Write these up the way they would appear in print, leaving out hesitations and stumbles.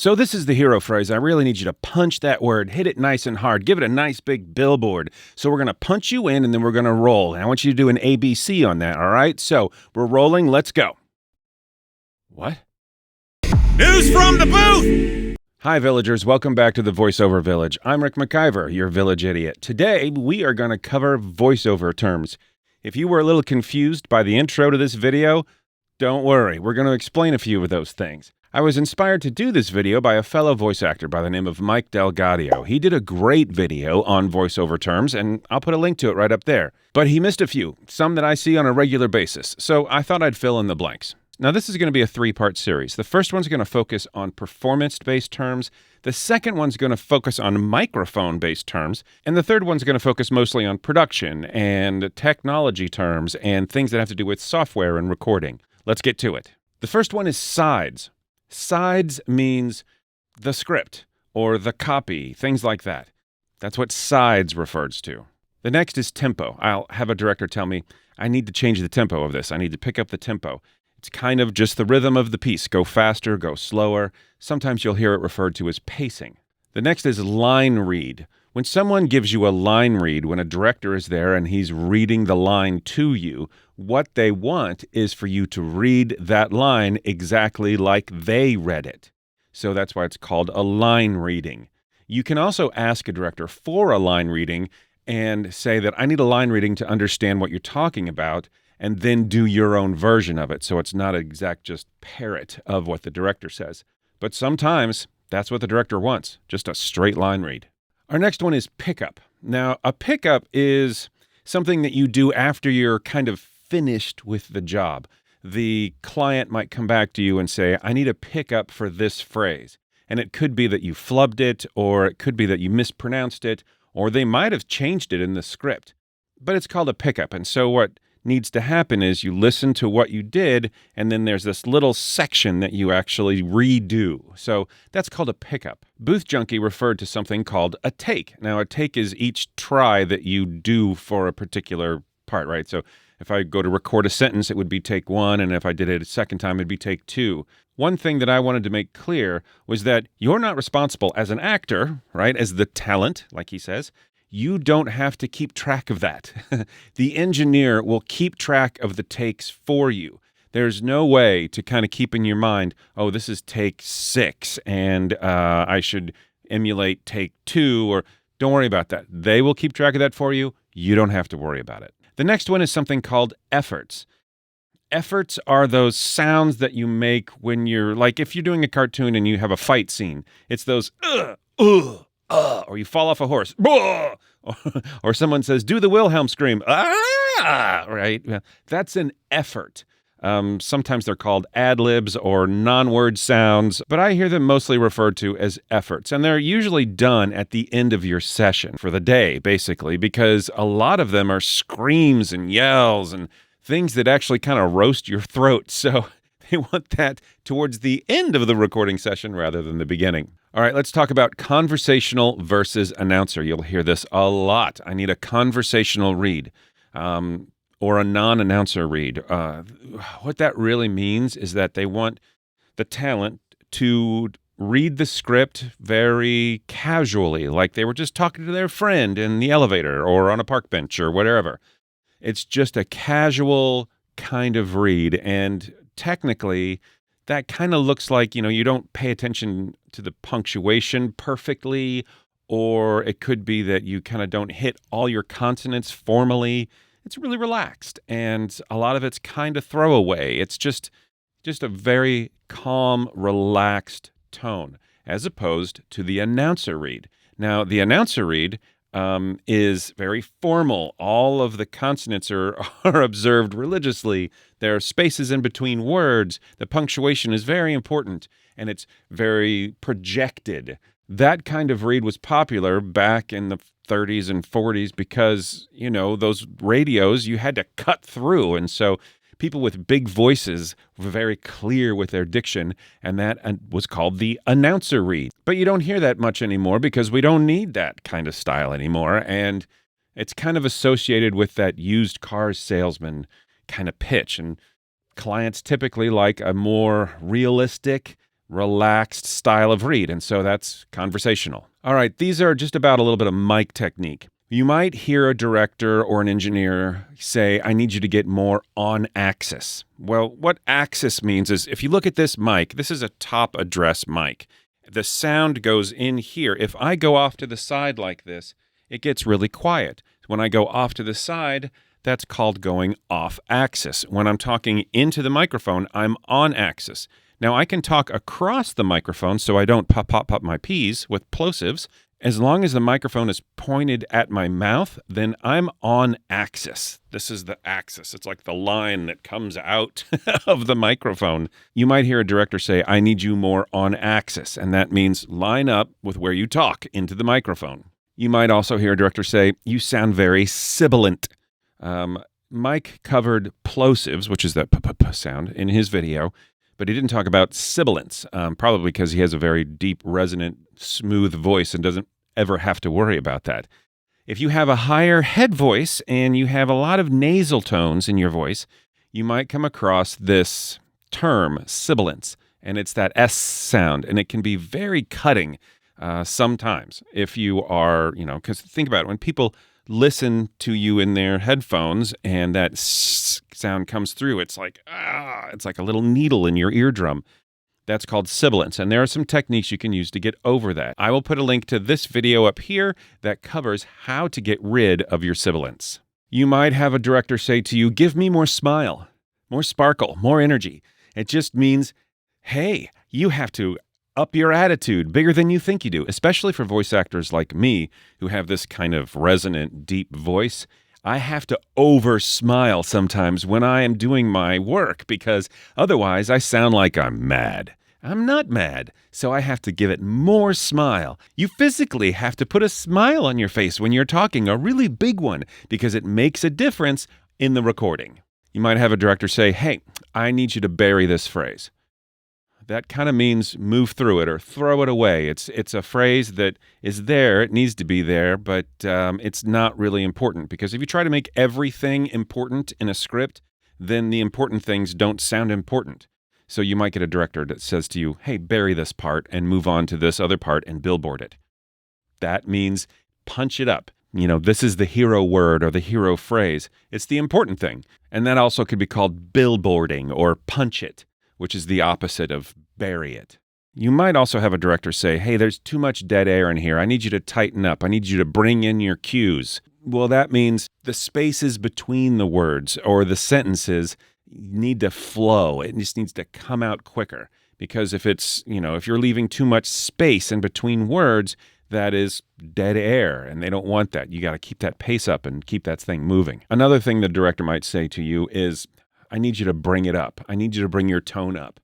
So this is the hero phrase. I really need you to punch that word, hit it nice and hard, give it a nice big billboard. So we're going to punch you in and then we're going to roll. And I want you to do an ABC on that, all right? So we're rolling. Let's go. What? News from the booth! Hi, villagers. Welcome back to the VoiceOver Village. I'm Rick McIver, your village idiot. Today, we are going to cover voiceover terms. If you were a little confused by the intro to this video, don't worry. We're going to explain a few of those things. I was inspired to do this video by a fellow voice actor by the name of Mike Delgadio. He did a great video on voiceover terms, and I'll put a link to it right up there. But he missed a few, some that I see on a regular basis, so I thought I'd fill in the blanks. Now, this is going to be a three-part series. The first one's going to focus on performance-based terms. The second one's going to focus on microphone-based terms. And the third one's going to focus mostly on production and technology terms and things that have to do with software and recording. Let's get to it. The first one is sides. Sides means the script or the copy, things like that. That's what sides refers to. The next is tempo. I'll have a director tell me, I need to change the tempo of this. I need to pick up the tempo. It's kind of just the rhythm of the piece. Go faster, go slower. Sometimes you'll hear it referred to as pacing. The next is line read. When someone gives you a line read, when a director is there and he's reading the line to you, what they want is for you to read that line exactly like they read it. So that's why it's called a line reading. You can also ask a director for a line reading and say that I need a line reading to understand what you're talking about, and then do your own version of it. So it's not an exact just parrot of what the director says. But sometimes that's what the director wants, just a straight line read. Our next one is pickup. Now, a pickup is something that you do after you're kind of finished with the job. The client might come back to you and say, I need a pickup for this phrase. And it could be that you flubbed it, or it could be that you mispronounced it, or they might have changed it in the script. But it's called a pickup. And so what needs to happen is you listen to what you did, and then there's this little section that you actually redo. So that's called a pickup. Booth Junkie referred to something called a take. Now, a take is each try that you do for a particular part, right? So if I go to record a sentence, it would be take one, and if I did it a second time, it'd be take two. One thing that I wanted to make clear was that you're not responsible as an actor, right, as the talent, like he says. You don't have to keep track of that. The engineer will keep track of the takes for you. There's no way to kind of keep in your mind, oh, this is take 6, and I should emulate take 2, or don't worry about that. They will keep track of that for you. You don't have to worry about it. The next one is something called efforts. Efforts are those sounds that you make when you're, like if you're doing a cartoon and you have a fight scene. It's those, or you fall off a horse, or someone says, do the Wilhelm scream, right? That's an effort. Sometimes they're called ad-libs or non-word sounds, but I hear them mostly referred to as efforts. And they're usually done at the end of your session for the day, basically, because a lot of them are screams and yells and things that actually kind of roast your throat. So they want that towards the end of the recording session rather than the beginning. All right, let's talk about conversational versus announcer. You'll hear this a lot. I need a conversational read or a non-announcer read. What that really means is that they want the talent to read the script very casually, like they were just talking to their friend in the elevator or on a park bench or whatever. It's just a casual kind of read, and technically, that kind of looks like, you don't pay attention to the punctuation perfectly, or it could be that you kind of don't hit all your consonants formally. It's really relaxed, and a lot of it's kind of throwaway. It's just a very calm, relaxed tone, as opposed to the announcer read. Now, the announcer read is very formal. All of the consonants are observed religiously. There are spaces in between words. The punctuation is very important, and it's very projected. That kind of read was popular back in the 30s and 40s because, those radios, you had to cut through. And so people with big voices were very clear with their diction, and that was called the announcer read. But you don't hear that much anymore because we don't need that kind of style anymore, and it's kind of associated with that used car salesman kind of pitch, and clients typically like a more realistic, relaxed style of read, and so that's conversational. All right, these are just about a little bit of mic technique. You might hear a director or an engineer say, I need you to get more on axis. Well, what axis means is if you look at this mic, this is a top address mic. The sound goes in here. If I go off to the side like this, it gets really quiet. When I go off to the side, that's called going off axis. When I'm talking into the microphone, I'm on axis. Now, I can talk across the microphone so I don't pop my P's with plosives. As long as the microphone is pointed at my mouth, then I'm on axis. This is the axis. It's like the line that comes out of the microphone. You might hear a director say, I need you more on axis, and that means line up with where you talk into the microphone. You might also hear a director say, you sound very sibilant. Mike covered plosives, which is that p sound, in his video, but he didn't talk about sibilance, probably because he has a very deep, resonant, smooth voice and doesn't ever have to worry about that. If you have a higher head voice and you have a lot of nasal tones in your voice, you might come across this term, sibilance, and it's that S sound, and it can be very cutting sometimes if you are, because think about it, when people listen to you in their headphones and that sound comes through, it's like a little needle in your eardrum. That's called sibilance, and there are some techniques you can use to get over that. I will put a link to this video up here that covers how to get rid of your sibilance. You might have a director say to you, give me more smile, more sparkle, more energy. It just means, hey, you have to up your attitude bigger than you think you do, especially for voice actors like me who have this kind of resonant, deep voice. I have to over-smile sometimes when I am doing my work because otherwise I sound like I'm mad. I'm not mad, so I have to give it more smile. You physically have to put a smile on your face when you're talking, a really big one, because it makes a difference in the recording. You might have a director say, hey, I need you to bury this phrase. That kind of means move through it or throw it away. It's a phrase that is there. It needs to be there, but it's not really important because if you try to make everything important in a script, then the important things don't sound important. So you might get a director that says to you, hey, bury this part and move on to this other part and billboard it. That means punch it up. This is the hero word or the hero phrase. It's the important thing. And that also could be called billboarding or punch it, which is the opposite of bury it. You might also have a director say, hey, there's too much dead air in here. I need you to tighten up. I need you to bring in your cues. Well, that means the spaces between the words or the sentences need to flow. It just needs to come out quicker because if you're leaving too much space in between words, that is dead air, and they don't want that. You got to keep that pace up and keep that thing moving. Another thing the director might say to you is, I need you to bring it up. I need you to bring your tone up.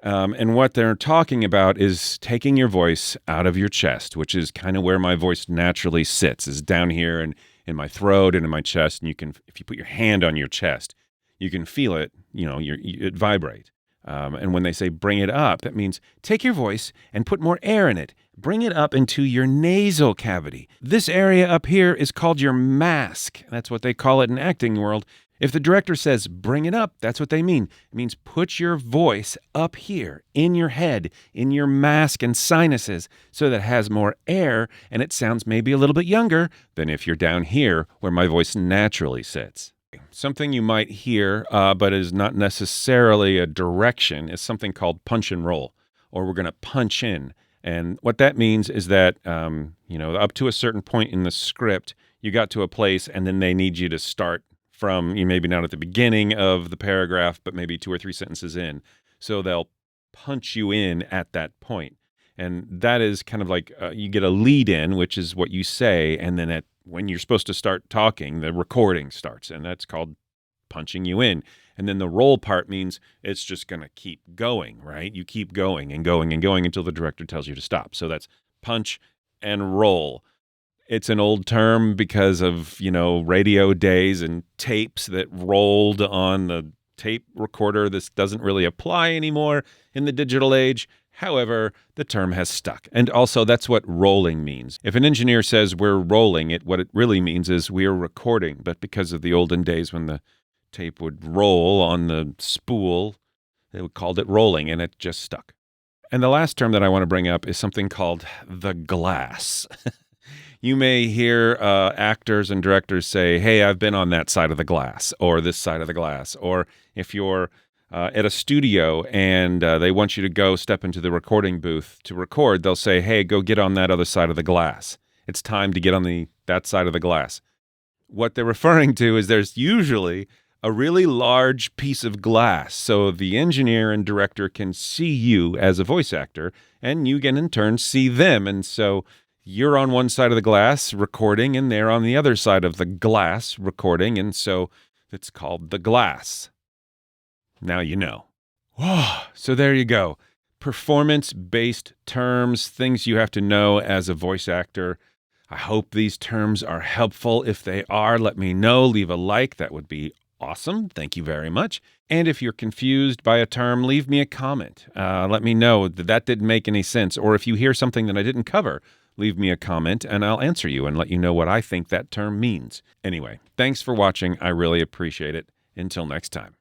And what they're talking about is taking your voice out of your chest, which is kind of where my voice naturally sits, is down here and in my throat and in my chest. And if you put your hand on your chest, you can feel it, it vibrate. And when they say bring it up, that means take your voice and put more air in it. Bring it up into your nasal cavity. This area up here is called your mask. That's what they call it in acting world. If the director says, bring it up, that's what they mean. It means put your voice up here, in your head, in your mask and sinuses, so that it has more air and it sounds maybe a little bit younger than if you're down here where my voice naturally sits. Something you might hear, but is not necessarily a direction, is something called punch and roll, or we're going to punch in. And what that means is that, up to a certain point in the script, you got to a place and then they need you to start from, maybe not at the beginning of the paragraph, but maybe 2 or 3 sentences in. So they'll punch you in at that point. And that is kind of like you get a lead in, which is what you say, and then when you're supposed to start talking, the recording starts, and that's called punching you in. And then the roll part means it's just going to keep going, right? You keep going and going and going until the director tells you to stop. So that's punch and roll. It's an old term because of, radio days and tapes that rolled on the tape recorder. This doesn't really apply anymore in the digital age. However, the term has stuck. And also, that's what rolling means. If an engineer says we're rolling it, what it really means is we're recording. But because of the olden days when the tape would roll on the spool, they called it rolling, and it just stuck. And the last term that I want to bring up is something called the glass. You may hear actors and directors say, hey, I've been on that side of the glass or this side of the glass. Or if you're at a studio and they want you to go step into the recording booth to record, they'll say, hey, go get on that other side of the glass. It's time to get on that side of the glass. What they're referring to is there's usually a really large piece of glass so the engineer and director can see you as a voice actor, and you can in turn see them. And so you're on one side of the glass recording, and they're on the other side of the glass recording, and so it's called the glass. Now you know. So there you go. Performance-based terms, things you have to know as a voice actor. I hope these terms are helpful. If they are, let me know. Leave a like. That would be awesome. Thank you very much. And if you're confused by a term, leave me a comment. Let me know that didn't make any sense. Or if you hear something that I didn't cover, leave me a comment and I'll answer you and let you know what I think that term means. Anyway, thanks for watching. I really appreciate it. Until next time.